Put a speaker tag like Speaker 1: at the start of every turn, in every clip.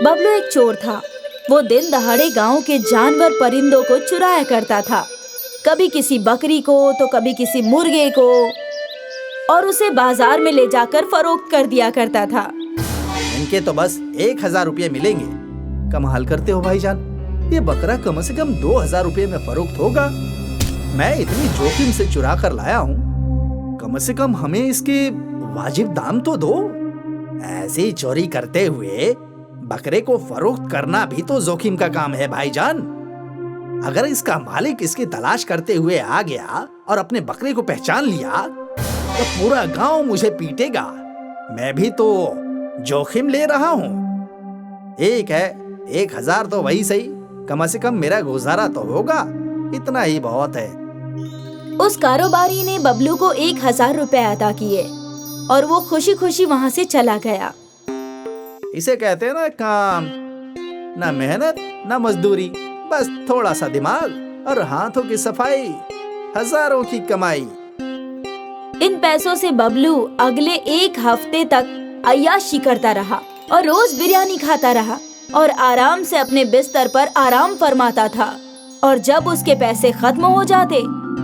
Speaker 1: बबलू एक चोर था। वो दिन दहाड़े गांव के जानवर परिंदों को चुराया करता था, कभी किसी बकरी को तो कभी किसी मुर्गे को, और उसे बाजार में ले जाकर फरोख्त कर दिया करता था।
Speaker 2: इनके तो बस 1000 रुपये मिलेंगे। कमाल करते हो भाईजान, ये बकरा कम से कम 2000 रुपये में फरोख्त होगा। मैं इतनी जोखिम से चुरा कर लाया हूँ, कम से कम हमें इसके वाजिब दाम तो दो। ऐसे ही चोरी करते हुए बकरे को फरोख्त करना भी तो जोखिम का काम है भाईजान। अगर इसका मालिक इसकी तलाश करते हुए आ गया और अपने बकरे को पहचान लिया तो पूरा गांव मुझे पीटेगा। मैं भी तो जोखिम ले रहा हूँ। एक है 1000 तो वही सही, कम से कम मेरा गुजारा तो होगा, इतना ही बहुत है।
Speaker 1: उस कारोबारी ने बबलू को 1000 रुपए अदा किए और वो खुशी खुशी वहाँ से चला गया।
Speaker 2: इसे कहते हैं ना काम, ना मेहनत ना मजदूरी, बस थोड़ा सा दिमाग और हाथों की सफाई, हजारों की कमाई।
Speaker 1: इन पैसों से बबलू अगले 1 हफ्ते तक अय्याशी करता रहा और रोज बिरयानी खाता रहा और आराम से अपने बिस्तर पर आराम फरमाता था। और जब उसके पैसे खत्म हो जाते,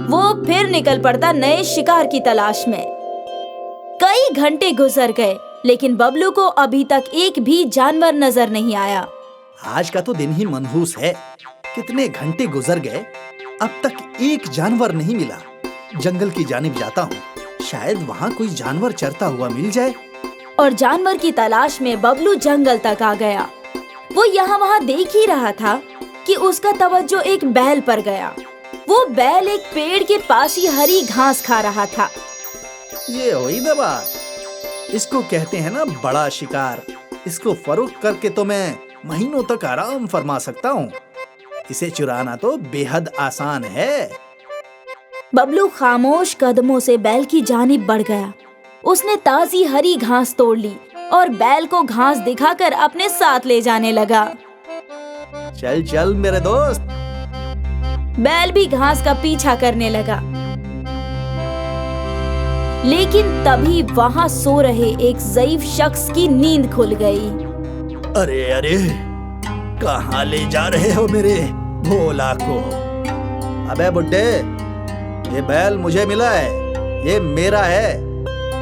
Speaker 1: वो फिर निकल पड़ता नए शिकार की तलाश में। कई घंटे गुजर गए, लेकिन बबलू को अभी तक एक भी जानवर नजर नहीं आया।
Speaker 2: आज का तो दिन ही मनहूस है। कितने घंटे गुजर गए, अब तक एक जानवर नहीं मिला। जंगल की जानिब जाता हूँ, शायद वहाँ कोई जानवर चरता हुआ मिल जाए।
Speaker 1: और जानवर की तलाश में बबलू जंगल तक आ गया। वो यहाँ वहाँ देख ही रहा था कि उसका तवज्जो एक बैल पर गया। वो बैल एक पेड़ के पास ही हरी घास खा रहा था।
Speaker 2: ये हुई ना बात, इसको कहते हैं ना बड़ा शिकार। इसको फरोख्त करके तो मैं महीनों तक आराम फरमा सकता हूँ। इसे चुराना तो बेहद आसान है।
Speaker 1: बबलू खामोश कदमों से बैल की जानिब बढ़ गया। उसने ताजी हरी घास तोड़ ली और बैल को घास दिखाकर अपने साथ ले जाने लगा।
Speaker 2: चल चल मेरे दोस्त।
Speaker 1: बैल भी घास का पीछा करने लगा, लेकिन तभी वहाँ सो रहे एक ज़ईफ शख्स की नींद खुल गई।
Speaker 2: अरे अरे, कहाँ ले जा रहे हो मेरे भोला को? अबे बुड्ढे, ये बैल मुझे मिला है, ये मेरा है।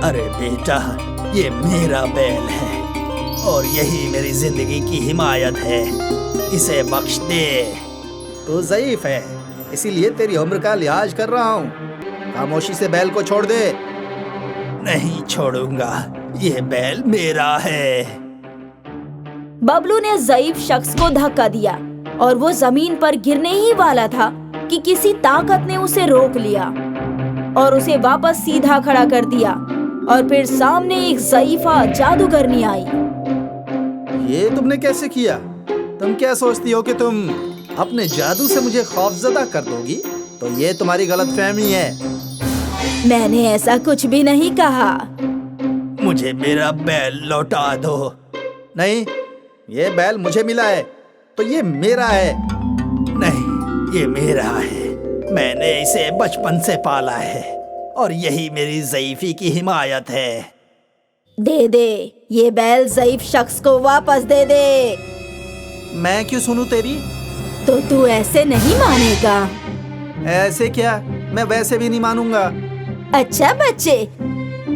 Speaker 2: अरे बेटा, ये मेरा बैल है और यही मेरी जिंदगी की हिमायत है, इसे बख्श दे। तू ज़ईफ है, इसीलिए तेरी उम्र का लिहाज कर रहा हूँ। खामोशी से बैल को छोड़ दे। नहीं छोड़ूंगा, ये बैल मेरा है।
Speaker 1: बबलू ने ज़ईफ शख्स को धक्का दिया और वो जमीन पर गिरने ही वाला था कि किसी ताकत ने उसे रोक लिया और उसे वापस सीधा खड़ा कर दिया। और फिर सामने एक ज़ईफा जादूगरनी आई।
Speaker 2: ये तुमने कैसे किया? तुम क्या सोचती हो कि तुम अपने जादू से मुझे खौफजदा कर दोगी? तो ये तुम्हारी गलतफहमी है।
Speaker 1: मैंने ऐसा कुछ भी नहीं कहा।
Speaker 2: मुझे मेरा बैल लौटा दो। नहीं, ये बैल मुझे मिला है तो ये मेरा है। नहीं, ये मेरा है, मैंने इसे बचपन से पाला है और यही मेरी ज़ईफी की हिमायत है।
Speaker 1: दे दे, ये बैल ज़ईफ शख्स को वापस दे दे।
Speaker 2: मैं क्यों सुनूं तेरी?
Speaker 1: तो तू ऐसे नहीं मानेगा।
Speaker 2: ऐसे क्या? मैं वैसे भी नहीं मानूंगा।
Speaker 1: अच्छा बच्चे,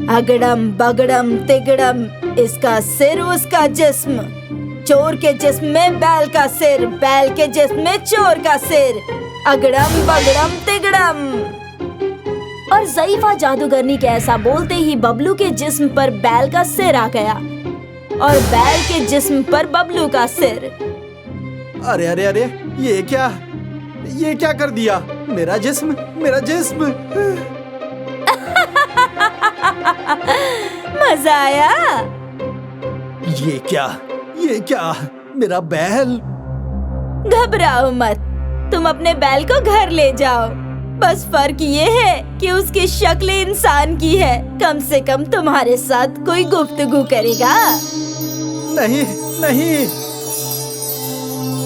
Speaker 1: अगड़म बगड़म तिगड़म, इसका सिर उसका जिस्म, चोर के जिस्म में बैल का सिर, बैल के जिस्म में चोर का सिर, अगड़म बगड़म तिगड़म। और ज़ईफा जादूगरनी के ऐसा बोलते ही बबलू के जिस्म पर बैल का सिर आ गया और बैल के जिस्म पर बबलू का सिर।
Speaker 2: अरे अरे अरे, ये क्या कर दिया? मेरा जिस्म, मेरा जिस्म।
Speaker 1: मजा आया?
Speaker 2: ये क्या? मेरा बैल।
Speaker 1: घबराओ मत, तुम अपने बैल को घर ले जाओ। बस फर्क ये है कि उसकी शक्ल इंसान की है। कम से कम तुम्हारे साथ कोई गुफ्तगू करेगा।
Speaker 2: नहीं नहीं।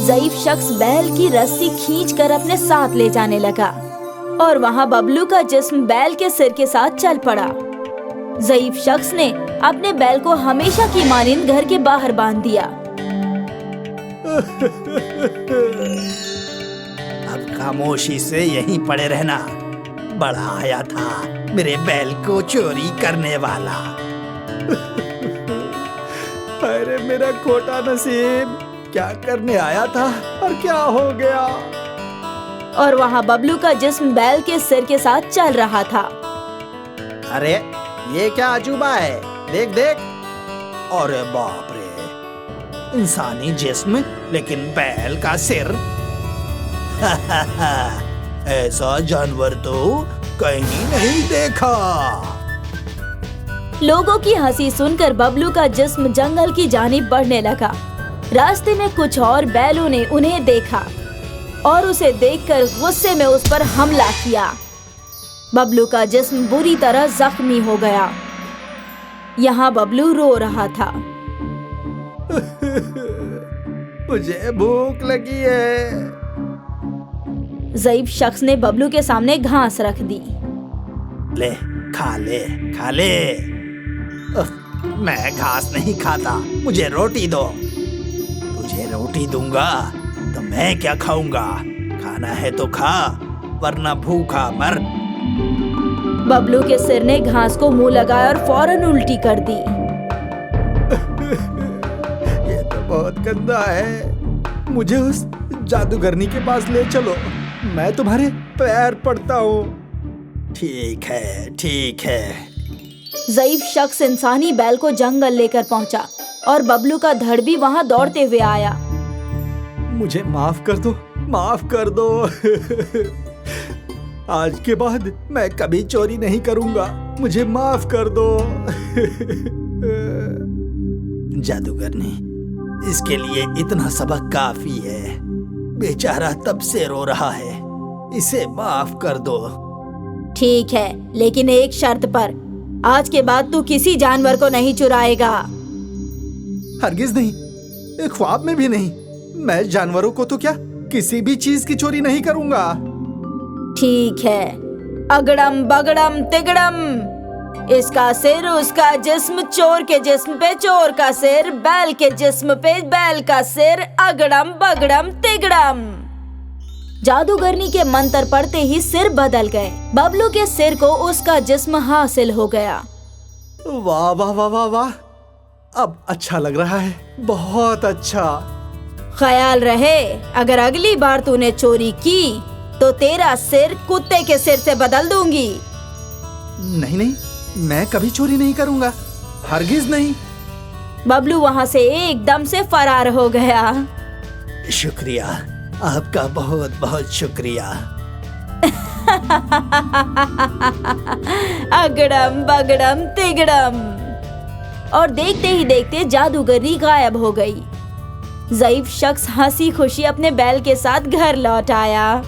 Speaker 1: ज़ईफ शख्स बैल की रस्सी खींचकर अपने साथ ले जाने लगा और वहाँ बबलू का जिस्म बैल के सिर के साथ चल पड़ा। ज़ईफ शख्स ने अपने बैल को हमेशा की मानिंद घर के बाहर बांध दिया।
Speaker 2: अब खामोशी से यहीं पड़े रहना। बड़ा आया था मेरे बैल को चोरी करने वाला। अरे मेरा खोटा नसीब, क्या करने आया था और क्या हो गया।
Speaker 1: और वहाँ बबलू का जिस्म बैल के सिर के साथ चल रहा था।
Speaker 2: अरे ये क्या अजूबा है, देख देख। अरे बाप रे, इंसानी जिस्म लेकिन बैल का सिर। ऐसा जानवर तो कहीं नहीं देखा।
Speaker 1: लोगों की हंसी सुनकर बबलू का जिस्म जंगल की जानिब बढ़ने लगा। रास्ते में कुछ और बैलों ने उन्हें देखा और उसे देखकर गुस्से में उस पर हमला किया। बबलू का जिस्म बुरी तरह जख्मी हो गया। यहाँ बबलू रो रहा था।
Speaker 2: मुझे भूख लगी है।
Speaker 1: ज़ईफ शख्स ने बबलू के सामने घास रख दी।
Speaker 2: ले खा ले खा ले। मैं घास नहीं खाता, मुझे रोटी दो। तुझे रोटी दूंगा तो मैं क्या खाऊंगा। खाना है तो खा, वरना भूखा मर।
Speaker 1: बबलू के सिर ने घास को मुंह लगाया और फौरन उल्टी कर दी।
Speaker 2: ये तो बहुत गंदा है। मुझे उस जादूगरनी के पास ले चलो, मैं तुम्हारे पैर पड़ता हूँ। ठीक है ठीक है।
Speaker 1: ज़ईफ शख्स इंसानी बैल को जंगल लेकर पहुंचा और बबलू का धड़ भी वहां दौड़ते हुए आया।
Speaker 2: मुझे माफ कर दो, माफ कर दो। आज के बाद मैं कभी चोरी नहीं करूंगा, मुझे माफ कर दो। जादूगरनी, इसके लिए इतना सबक काफी है। बेचारा तब से रो रहा है, इसे माफ कर दो।
Speaker 1: ठीक है, लेकिन एक शर्त पर। आज के बाद तू किसी जानवर को नहीं चुराएगा।
Speaker 2: हरगिज नहीं, एक ख्वाब में भी नहीं। मैं जानवरों को तो क्या, किसी भी चीज की चोरी नहीं करूंगा।
Speaker 1: ठीक है। अगड़म बगड़म तिगड़म, इसका सिर उसका जिस्म, चोर के जिस्म पे चोर का सिर, बैल के जिस्म पे बैल का सिर, अगड़म बगड़म तिगड़म। जादूगरनी के मंत्र पढ़ते ही सिर बदल गए। बबलू के सिर को उसका जिस्म हासिल हो गया।
Speaker 2: वाह वाह वाह वाह वाह, अब अच्छा लग रहा है, बहुत अच्छा।
Speaker 1: ख्याल रहे, अगर अगली बार तूने चोरी की तो तेरा सिर कुत्ते के सिर से बदल दूंगी।
Speaker 2: नहीं नहीं, मैं कभी चोरी नहीं करूंगा, हरगिज नहीं।
Speaker 1: बबलू वहाँ से एकदम से फरार हो गया।
Speaker 2: शुक्रिया, आपका बहुत बहुत शुक्रिया।
Speaker 1: अगड़म बगड़म तिगड़म। और देखते ही देखते जादूगरी गायब हो गई। ज़ईफ शख्स हंसी खुशी अपने बैल के साथ घर लौट आया।